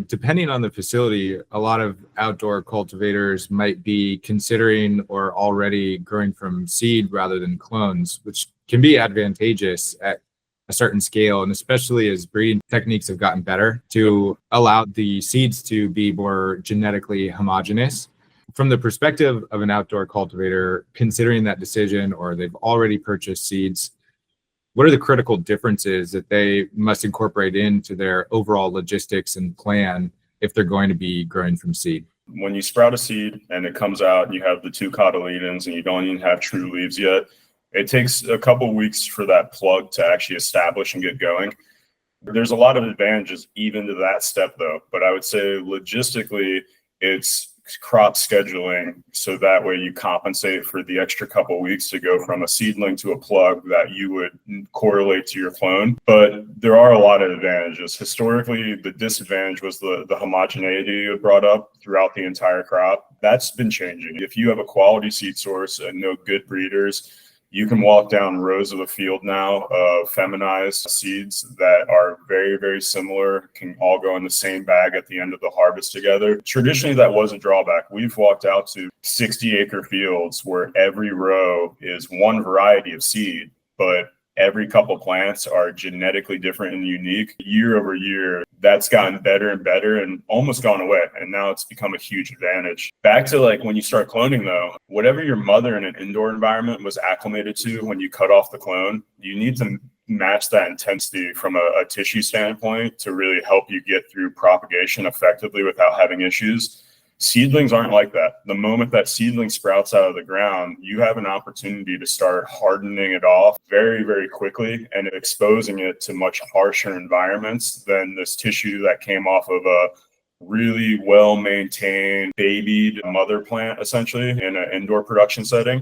depending on the facility, a lot of outdoor cultivators might be considering or already growing from seed rather than clones, which can be advantageous at a certain scale, and especially as breeding techniques have gotten better to allow the seeds to be more genetically homogeneous. From the perspective of an outdoor cultivator, considering that decision, or they've already purchased seeds, what are the critical differences that they must incorporate into their overall logistics and plan if they're going to be growing from seed? When you sprout a seed and it comes out and you have the two cotyledons and you don't even have true leaves yet, it takes a couple weeks for that plug to actually establish and get going. There's a lot of advantages even to that step though, but I would say logistically it's crop scheduling, so that way you compensate for the extra couple weeks to go from a seedling to a plug that you would correlate to your clone. But there are a lot of advantages. Historically, the disadvantage was the homogeneity you brought up throughout the entire crop. That's been changing. If you have a quality seed source and no good breeders, you can walk down rows of a field now of feminized seeds that are very, very similar, can all go in the same bag at the end of the harvest together. Traditionally, that was a drawback. We've walked out to 60-acre fields where every row is one variety of seed, but every couple plants are genetically different and unique. Year over year, that's gotten better and better and almost gone away. And now it's become a huge advantage. Back to like when you start cloning though, whatever your mother in an indoor environment was acclimated to when you cut off the clone, you need to match that intensity from a tissue standpoint to really help you get through propagation effectively without having issues. Seedlings aren't like that. The moment that seedling sprouts out of the ground, you have an opportunity to start hardening it off very, very quickly and exposing it to much harsher environments than this tissue that came off of a really well-maintained, babied mother plant, essentially, in an indoor production setting.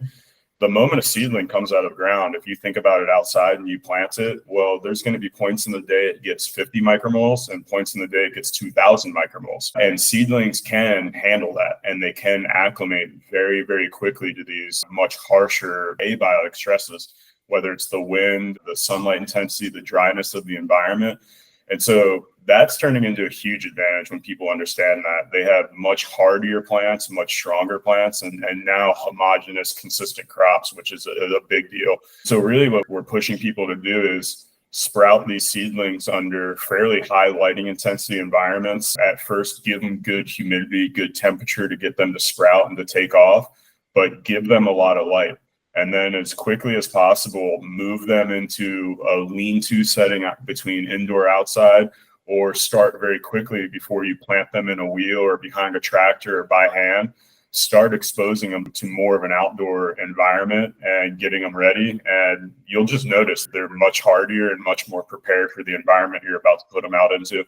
The moment a seedling comes out of the ground, if you think about it outside and you plant it, well, there's going to be points in the day it gets 50 micromoles and points in the day it gets 2,000 micromoles. And seedlings can handle that, and they can acclimate very, very quickly to these much harsher abiotic stresses, whether it's the wind, the sunlight intensity, the dryness of the environment. And so that's turning into a huge advantage when people understand that they have much hardier plants, much stronger plants, and now homogeneous, consistent crops, which is a big deal. So really what we're pushing people to do is sprout these seedlings under fairly high lighting intensity environments. At first, give them good humidity, good temperature to get them to sprout and to take off, but give them a lot of light. And then as quickly as possible, move them into a lean-to setting between indoor, outside, or start very quickly before you plant them in a wheel or behind a tractor or by hand. Start exposing them to more of an outdoor environment and getting them ready. And you'll just notice they're much hardier and much more prepared for the environment you're about to put them out into.